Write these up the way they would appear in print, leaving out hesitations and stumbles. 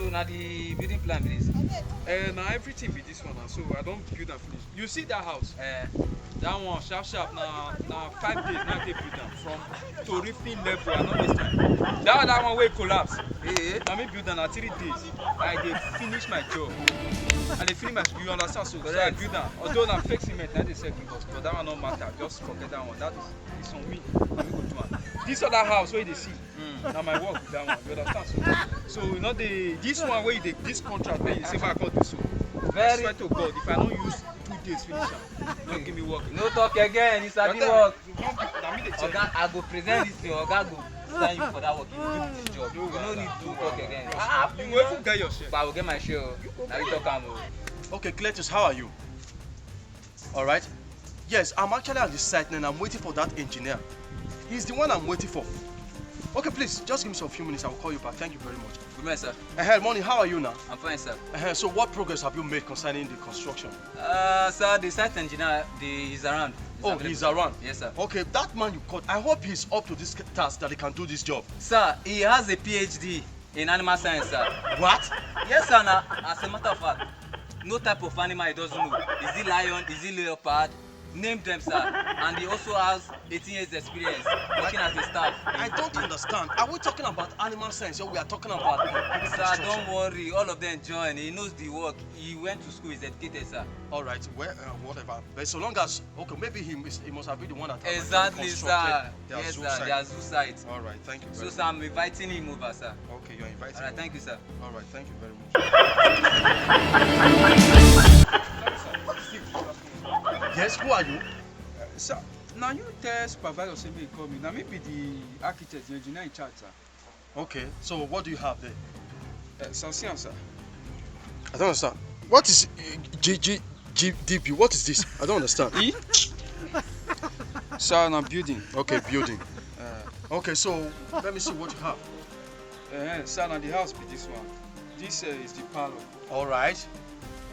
So now the building plan is. Now everything be this one now. So I don't build and finish. You see that house? That one sharp now 5 days now they build them from to roofing level. I know this time. That one will collapse. Now me build them na 3 days. I dey finish my job. And they finish my you understand so I build them. Although na fake cement now they sell give us, but that one no matter. Just forget that one. That is on me. Na me go do am. This other house where they see. Now my work with that one. You understand so you know this one where you this contract where you say I can't do so. I swear to God, if I don't use 2 days finish am, don't give me work. No talk again, it's a work. Oga, I go present this to you. Oga go sign you for that work. You do this job. You no need to talk again. You will even get your share. But I will get my share. Now you talk am. Okay, Cletus, how are you? All right. Yes, I'm actually at the site and I'm waiting for that engineer. He's the one I'm waiting for. Okay, please, just give me some few minutes. I'll call you back. Thank you very much. Good morning, sir. Morning, how are you now? I'm fine, sir. So what progress have you made concerning the construction? Sir, the site engineer is around. He's around? Yes, sir. Okay, that man you caught, I hope he's up to this task that he can do this job. Sir, he has a PhD in animal science, sir. What? Yes, sir. Now, as a matter of fact, no type of animal he doesn't know. Is it lion? Is it leopard? Name them, sir. And he also has 18 years experience working as a staff. I don't understand. Are we talking about animal science or we are talking about Sir, don't worry. All of them join. He knows the work. He went to school. He's educated, sir. All right. Well, whatever. But so long as okay, maybe he must have been the one that exactly, sir. Yes, sir. Their zoo site. All right. Thank you. So, sir, I'm inviting him over, sir. Okay, you're inviting. All right. Thank you, sir. All right. Thank you very much. Yes. Who are you? Sir, now you tell supervisor say me call me. Now me be the architect, the engineer in charge, sir. Okay. So what do you have there? Some science, sir. I don't understand. What is GDP? What is this? I don't understand. E? Sir, now building. Okay, building. Okay, so let me see what you have. Sir, now the house be this one. This is the parlor. All right.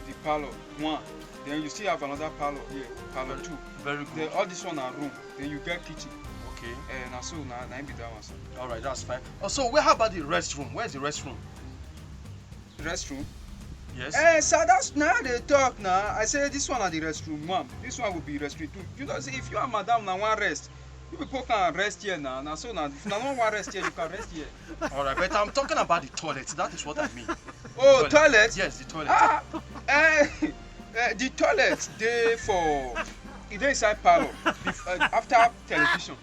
The parlor, one. Then you still have another parlor here, parlor two. Very good. Then all this one are room. Then you get kitchen. Okay. And so now be that one, sir. All right, that's fine. So how about the restroom? Where's the restroom? Restroom? Yes. Sir, that's now they talk now. I say this one are the restroom one. This one will be restroom two. You know, say if you are madam now one rest, you people can rest here now. Now so now if you don't want rest here, you can rest here. All right, but I'm talking about the toilet. That is what I mean. Oh, toilet? Yes, the toilet. The toilet they for it dey inside parlor after television.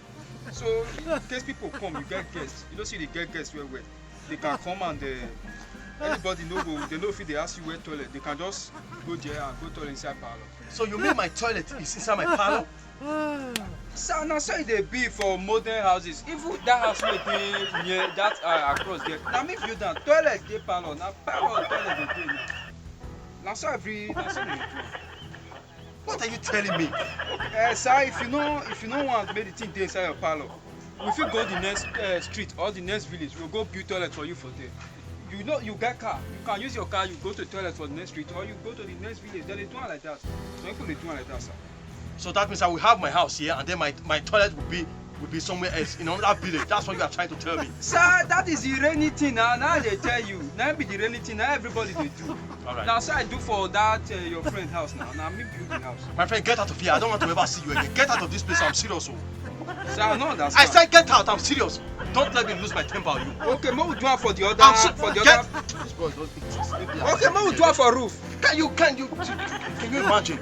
So in case people come, you get guests. You don't see the get guests well. They can come and anybody no go. They know if they ask you where toilet, they can just go there and go toilet inside parlor. So you mean my toilet is inside my parlor? Sir, now so they be for modern houses. Even that house wey dey near that across there, na me build am. Toilet dey parlor, na parlor toilet dey dey. Na so they do. What are you telling me? Sir, if you no want make the thing dey inside your parlor, we fit go the next street or the next village. We'll go build toilet for you for there. You know you get car, you can use your car. You go to toilet for the next street or you go to the next village. Then they do it like that. Some people they do it like that, sir. So that means I will have my house here and then my toilet will be somewhere else in another village. That's what you are trying to tell me. Sir, that is the rainy thing now. Now they tell you. Now be the rainy thing. Now everybody they do. All right. Now sir, I do for that your friend house now. Now me build the house. My friend, get out of here. I don't want to ever see you again. Get out of this place. I'm serious. Sir, I know that. I said get out. I'm serious. Don't let me lose my temper on you. Okay, what we do for the other? This boy don't eat. Okay, what we do for roof? Can you imagine?